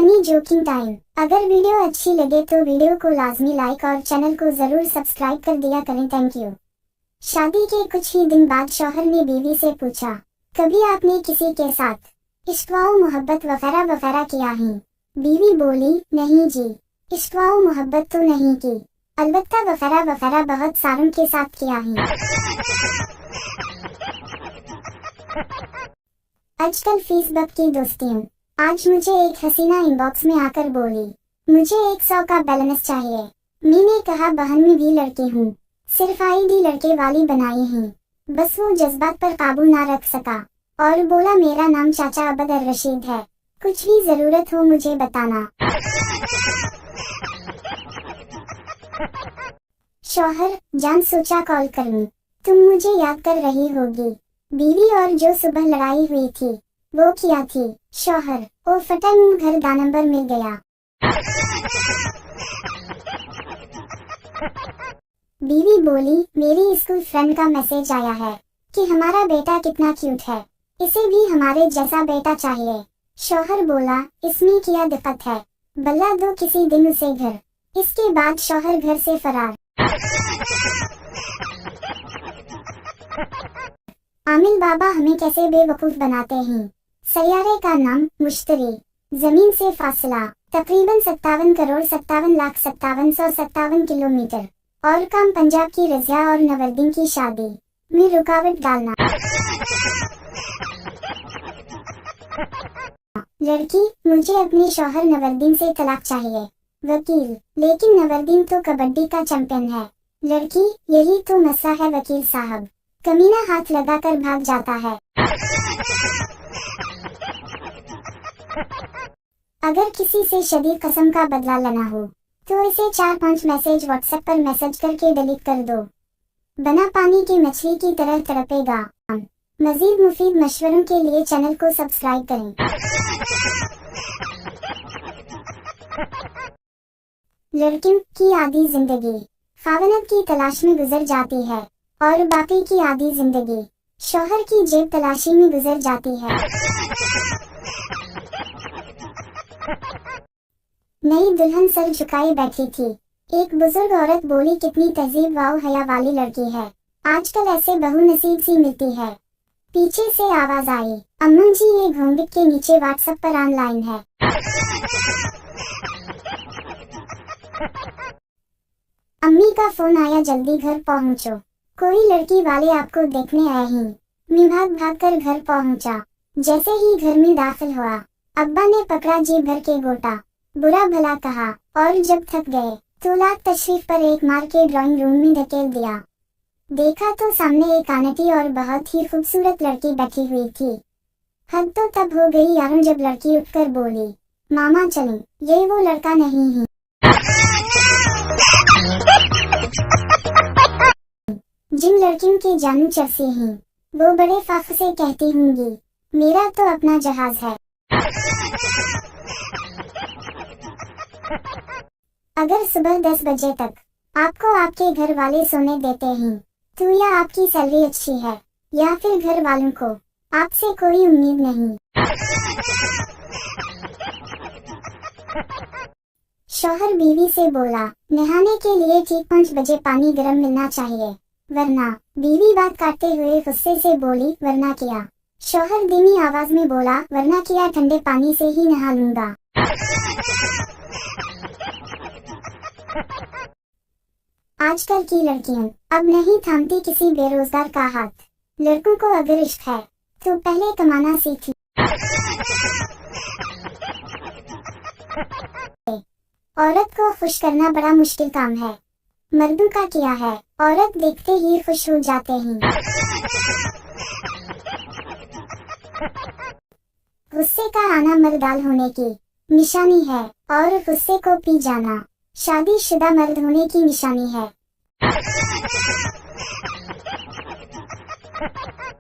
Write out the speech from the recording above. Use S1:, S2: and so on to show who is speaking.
S1: Funny joking time. अगर video अच्छी लगे तो वीडियो को लाजमी लाइक और चैनल को जरूर सब्सक्राइब कर दिया करें। Thank you. शादी के कुछ ही दिन बाद शौहर ने बीवी से पूछा, कभी आपने किसी के साथ इश्क व मोहब्बत वगैरह वगैरह किया है? बीवी बोली, नहीं जी, इश्क व मोहब्बत तो नहीं की, अलबत्ता वगैरह वगैरह बहुत सारों के साथ किया है। आजकल फेसबुक की दोस्तियों। आज मुझे एक हसीना इनबॉक्स में आकर बोली, मुझे 100 का बैलेंस चाहिए। मैंने कहा, बहन में भी लड़के हूँ, सिर्फ आईडी लड़के वाली बनाई है। बस वो जज्बात पर काबू ना रख सका और बोला, मेरा नाम चाचा अबदर रशीद है, कुछ भी जरूरत हो मुझे बताना। शौहर, जान सोचा कॉल करूं, तुम मुझे याद कर रही होगी। बीवी, और जो सुबह लड़ाई हुई थी वो किया थी? शौहर, ओ फटा मुंह, घर का नंबर मिल गया। बीवी बोली, मेरी स्कूल फ्रेंड का मैसेज आया है कि हमारा बेटा कितना क्यूट है, इसे भी हमारे जैसा बेटा चाहिए। शौहर बोला, इसमें क्या दिक्कत है, बल्ला दो किसी दिन उसे घर। इसके बाद शौहर घर से फरार। आमिल बाबा हमें कैसे बेवकूफ बनाते हैं। सैयारे का नाम मुश्तरी, जमीन से फासला तकरीबन 57,57,57,57 किलोमीटर, और काम पंजाब की रज़िया और नवरदीन की शादी में रुकावट डालना। लड़की, मुझे अपने शौहर नवरदीन से तलाक चाहिए। वकील, लेकिन नवरदीन तो कबड्डी का चैंपियन है। लड़की, यही तो मसला है वकील साहब, कमीना हाथ लगाकर भाग जाता है। अगर किसी से शदीद कसम का बदला लेना हो तो इसे 4-5 मैसेज व्हाट्सएप पर मैसेज करके डिलीट कर दो, बना पानी की मछली की तरह तड़पेगा। मजीद मुफीद मशवरों के लिए चैनल को सब्सक्राइब करें। लड़कियों की आधी जिंदगी खावनत की तलाश में गुजर जाती है और बाकी की आधी जिंदगी शौहर की जेब तलाशी में गुजर जाती है। नई दुल्हन सर झुकाए बैठी थी। एक बुजुर्ग औरत बोली, कितनी तहजीब वाव हया वाली लड़की है, आजकल ऐसे बहू नसीब सी मिलती है। पीछे से आवाज आई, अम्मा जी ये घोंघट के नीचे व्हाट्सएप पर ऑनलाइन है। अम्मी का फोन आया, जल्दी घर पहुंचो, कोई लड़की वाले आपको देखने आए हैं। मैं भाग भाग कर घर पहुंचा। जैसे ही घर में दाखिल हुआ, अब्बा ने पकड़ा जी भर के गोटा, बुरा भला कहा, और जब थक गए तो लाख तशरीफ पर एक मार के ड्राइंग रूम में धकेल दिया। देखा तो सामने एक आंटी और बहुत ही खूबसूरत लड़की बैठी हुई थी। हद तो तब हो गई यारों जब लड़की उठकर बोली, मामा चलें, ये वो लड़का नहीं है। जिन लड़कियों के जानू चरसे हैं वो बड़े फाख से कहती होंगी, मेरा तो अपना जहाज है। अगर सुबह 10 बजे तक आपको आपके घर वाले सोने देते हैं तो या आपकी सैलरी अच्छी है या फिर घर वालों को आपसे कोई उम्मीद नहीं। शौहर बीवी से बोला, नहाने के लिए ठीक 5 बजे पानी गर्म मिलना चाहिए, वरना। बीवी बात काटते हुए गुस्से से बोली, वरना क्या? शौहर धीमी आवाज में बोला, वरना क्या ठंडे पानी से ही नहा लूंगा। आजकल की लड़कियां अब नहीं थामती किसी बेरोजगार का हाथ। लड़कों को अगर इश्क है तो पहले कमाना सीखी। औरत को खुश करना बड़ा मुश्किल काम है, मर्दों का क्या है, औरत देखते ही खुश हो जाते हैं। गुस्से का आना मर्दाल होने की निशानी है और गुस्से को पी जाना शादीशुदा मर्द होने की निशानी है।